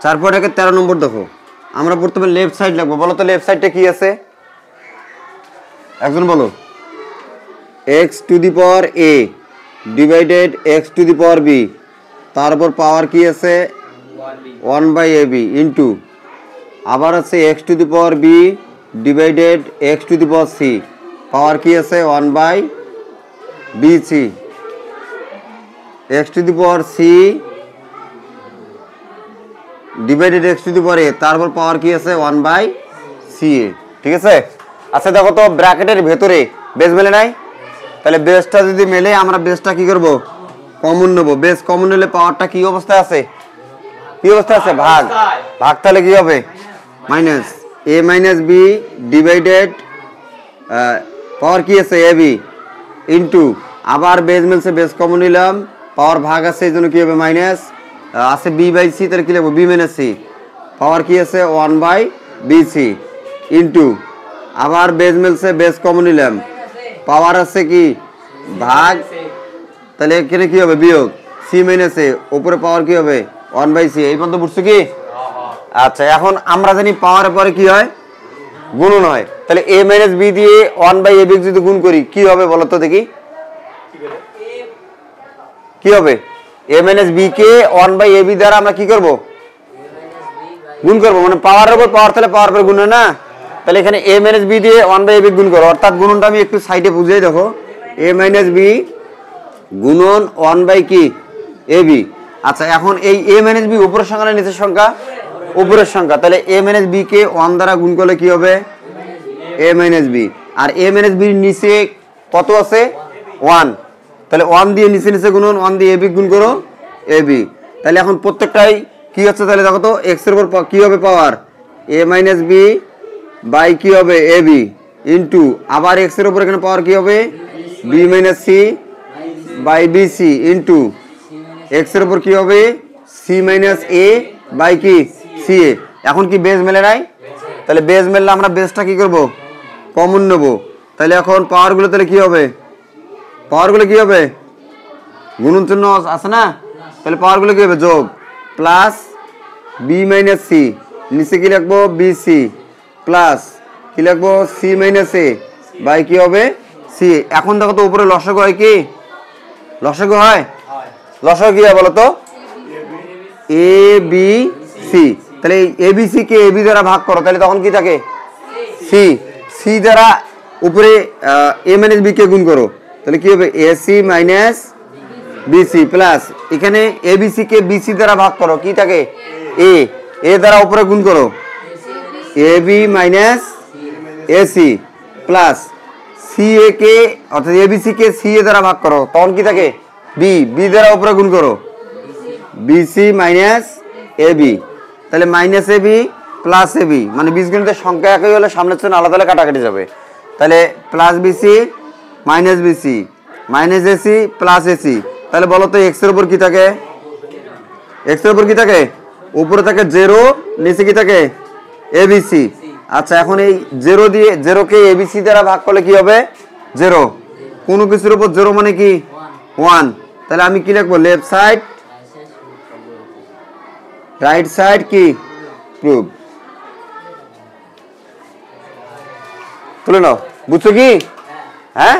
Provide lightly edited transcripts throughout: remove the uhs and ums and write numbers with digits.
4.1 13 নম্বর দেখো আমরা প্রথমে লেফট সাইড লিখব বলো তো লেফট সাইডে কি আছে একজন বলো x to the power a divided x to the power b তারপর পাওয়ার কি আছে 1/ab ইনটু আবার আছে x to the power b divided x to the power c পাওয়ার কি আছে 1/bc x to the power c divided x to the power a তারপর পাওয়ার কি আছে 1/ca ঠিক আছে আচ্ছা দেখো তো ব্র্যাকেটের ভিতরে বেস মেলে নাই তাহলে বেসটা যদি মেলে আমরা বেসটা কি করব কমন নেব বেস কমন নিলে পাওয়ারটা কি অবস্থায় আছে ভাগ ভাগ তাহলে কি হবে minus a minus b divided power কি আছে ab ইনটু আবার বেস মিলছে বেস কমন নিলাম পাওয়ার ভাগ আছে এইজন্য কি হবে মাইনাস আছে b/c তাহলে কি লিখব b - c পাওয়ার কি আছে 1/bc ইনটু আবার বেস মিলছে বেস কমন নিলাম পাওয়ার আছে কি ভাগ তাহলে এখানে কি হবে বিয়োগ c - a উপরে পাওয়ার কি হবে 1/c এই পর্যন্ত বুঝছো কি আচ্ছা এখন আমরা জানি পাওয়ারের পরে কি হয় গুণন হয় তাহলে a - b দিয়ে 1/ab যদি গুণ করি কি হবে বলো তো দেখি কি হবে a - b কে 1/ab দ্বারা আমরা কি করব গুণ করব মানে পাওয়ারের উপর পাওয়ার তাহলে পাওয়ার পর গুণ হয় না তাহলে এখানে a - b দিয়ে 1/ab গুণ করো অর্থাৎ গুণনটা আমি একটু সাইডে বুঝিয়ে দেখো a - b গুণন 1 কি ab আচ্ছা এখন এই a - b উপরের সংখ্যা না নিচের সংখ্যা উপরের সংখ্যা তাহলে a - b কে 1 দ্বারা গুণ করলে কি হবে a - b R a - b এর নিচে কত আছে 1 তাহলে 1 দিয়ে নিচে নিচে গুণন 1 দিয়ে ab গুণ করো ab তাহলে এখন প্রত্যেকটাই কি হচ্ছে তাহলে দেখো তো x এর উপর কি হবে পাওয়ার a - b বাই কি হবে ab ইনটু আবার x এর উপর এখানে পাওয়ার কি হবে b - c by bc into x এর উপর কি হবে c - a বাই কি ca এখন কি বেস মেলে নাই তাহলে বেস মেললে আমরা বেসটা কি করব কমন নেব তাহলে এখন পাওয়ারগুলো তাহলে কি হবে গুণন চিহ্ন আছে না তাহলে পাওয়ারগুলো কি হবে যোগ প্লাস b - c নিচে কি লিখবো bc প্লাস কি লিখবো c - a বাই কি হবে c এখন দেখো তো উপরে লসাগু হয় কি লসাগু হয় লসাগু কি হয় বলো তো a b c তাহলে abc কে ab দ্বারা ভাগ করো তাহলে তখন কি থাকে c দ্বারা উপরে a - b কে গুণ করো তাহলে কি হবে ac - bc প্লাস এখানে abc কে bc দ্বারা ভাগ করো কি থাকে a দ্বারা উপরে গুণ করো ab - ac প্লাস ca কে অর্থাৎ abc কে ca দ্বারা ভাগ করো তখন কি থাকে b দ্বারা উপরে গুণ করো bc - ab তাহলে -ab প্লাস ab মানে বীজগণিতের সংখ্যা একই হলে সামনের চেয়ে আলাদা আলাদা কাটাকাটি যাবে তাহলে plus bc minus bc minus ac plus ac তাহলে বলো তো x এর উপর কি থাকে উপরে থাকে 0 নিচে কি থাকে abc আচ্ছা এখন এই 0 দিয়ে 0 কে abc দ্বারা ভাগ করলে কি হবে 0 কোন কিছুর উপর 0 মানে কি 1 তাহলে আমি কি লিখব লেফট সাইড রাইট সাইড কি প্রুভ তুলে নাও বুঝছো কি হ্যাঁ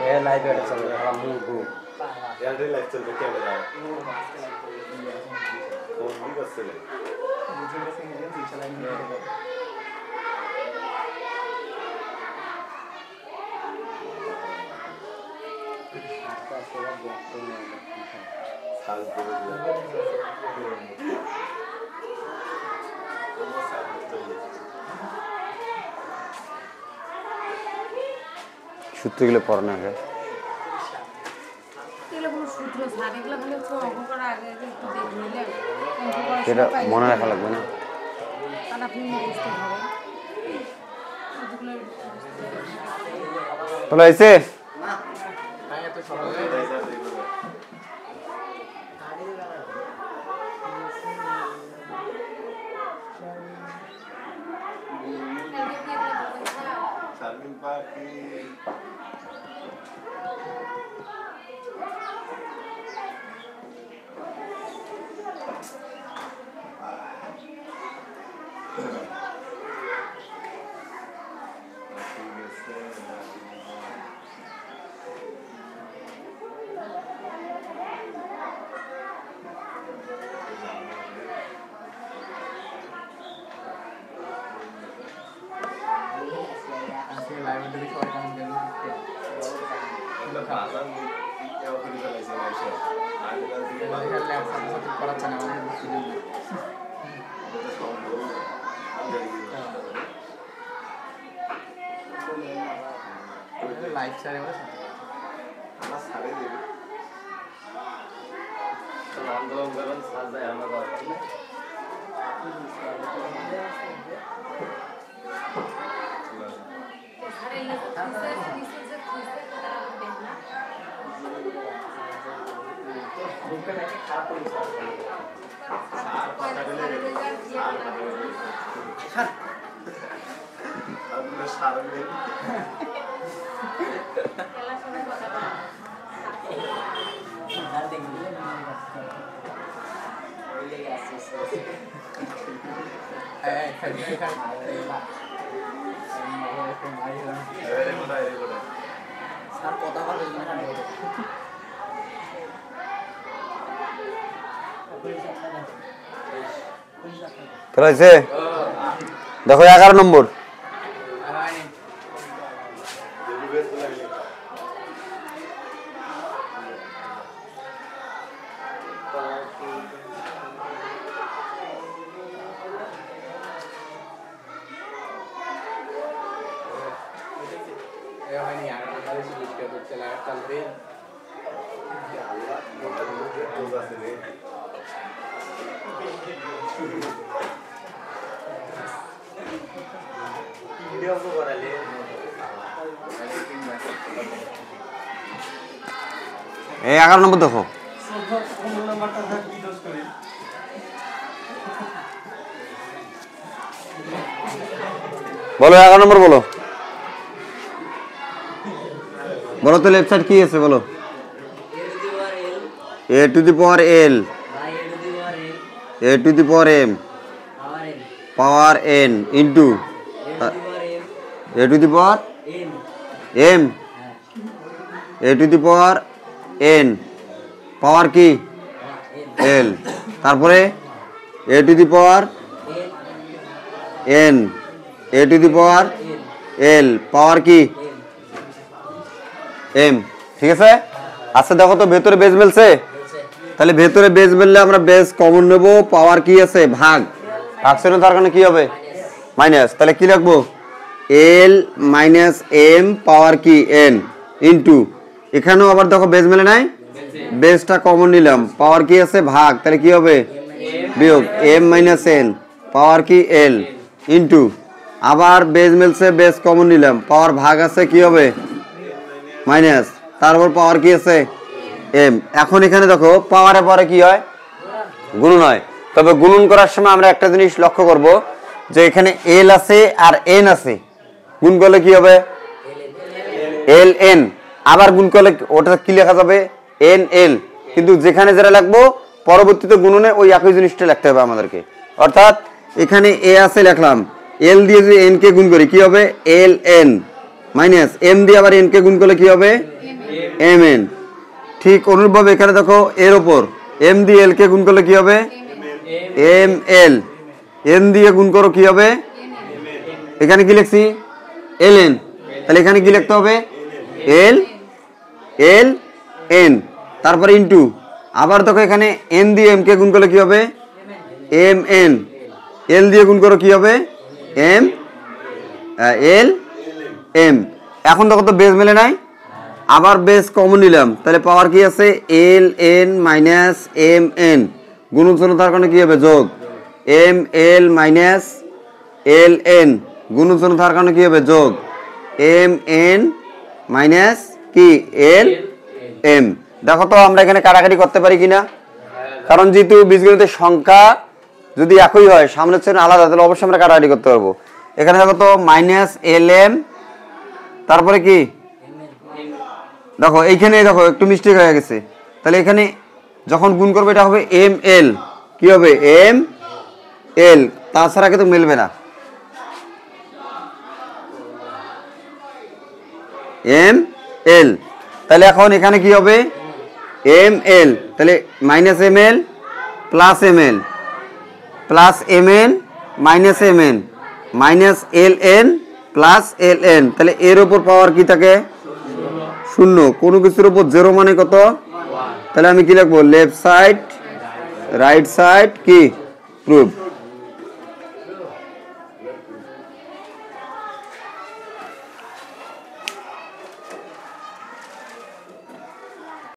এ লাইভ এটা চলে খালা মুগু এলডি লাইভ চলবে ক্যামেরা কোন দিক আছে সূত্রগুলো পড়া না আগে এটা মনে রাখা লাগবে না চলো এসে শারমিন পাখি লাইভ ছাড়ে আমার সারে দেবে আন্দোলন করেন সাজায় আমরা দেখো 11 নম্বর এই 11 নম্বর দেখো বলো 11 নম্বর বলো বলো তো লেফট সাইড কি আছে বলো a to the power l a to the power m power n into a to the power m a to the power n পাওয়ার কি l তারপরে a to the power n a to the power l পাওয়ার কি m ঠিক আছে আচ্ছা দেখো তো ভেতরে base মিলছে তাহলে ভেতরে বেস মিললে আমরা বেস কমন নেব পাওয়ার কি আছে ভাগ ভাগশেষ তার কারণে কি হবে মাইনাস তাহলে কি লিখবো l মাইনাস m পাওয়ার কি n ইনটু এখানেও আবার দেখো বেস মিলে নাই বেসটা কমন নিলাম পাওয়ার কি আছে ভাগ তাহলে কি হবে বিয়োগ m মাইনাস n পাওয়ার কি l ইনটু আবার বেস মিলছে বেস কমন নিলাম পাওয়ার ভাগ আছে কি হবে মাইনাস তারপর পাওয়ার কি আছে m এখন এখানে দেখো পাওয়ারে পরে কি হয় গুণন হয় তবে গুণন করার সময় আমরা একটা জিনিস লক্ষ্য করব যে এখানে l আছে আর n আছে গুণ করলে কি হবে l n আবার গুণ করলে ওটা কি লেখা যাবে n l কিন্তু যেখানে যেটা লিখবো পরবর্তীতে গুণনে ওই একই জিনিসটা লিখতে হবে আমাদেরকে অর্থাৎ এখানে a আছে লিখলাম l দিয়ে যদি n কে গুণ করি কি হবে l n মাইনাস এম দিয়ে আবার এন কে গুণ করলে কি হবে এম এন। ঠিক অনুরূপভাবে এখানে দেখো এর ওপর এম দিয়ে এল কে গুণ করলে কি হবে এম এল, এন দিয়ে গুণ করো কি হবে এখানে কি লিখছি এল এন, তাহলে এখানে কি লিখতে হবে এল এল এন, তারপরে ইনটু আবার দেখো এখানে এন দিয়ে এম কে গুণ করলে কি হবে এম এন, এল দিয়ে গুণ করো কি হবে এম এল এম। এখন দেখো তো বেস মেলে নাই, আবার বেস কমন নিলাম, তাহলে পাওয়ার কি আছে L N minus M N, গুণন চিহ্ন থাকার কারণে কি হবে যোগ, M L minus L N গুণন চিহ্ন থাকার কারণে কি হবে যোগ, এম এন মাইনাস কি এল এম। দেখো তো আমরা এখানে কাটাকাটি করতে পারি কিনা, কারণ যেহেতু বীজগণিতের সংখ্যা যদি একই হয় সামনে হচ্ছে আলাদা, তাহলে অবশ্যই আমরা কাটাকাটি করতে পারবো। এখানে দেখো তো মাইনাস এল এম, তারপরে কি দেখো এইখানে দেখো একটু মিস্টেক হয়ে গেছে, তাহলে এখানে যখন গুণ করবো এটা হবে এম এল, কি হবে এম এল, তাছাড়া কিন্তু মিলবে না এম এল। তাহলে এখন এখানে কি হবে এম এল, তাহলে minus M L plus M L plus M N minus M N minus L N plus L N, তাহলে এর উপর পাওয়ার কি থাকে শূন্য, কোনো কিছুর উপর জিরো মানে কত, তাহলে আমি কি লিখবো লেফট সাইড রাইট সাইড কি প্রুফ।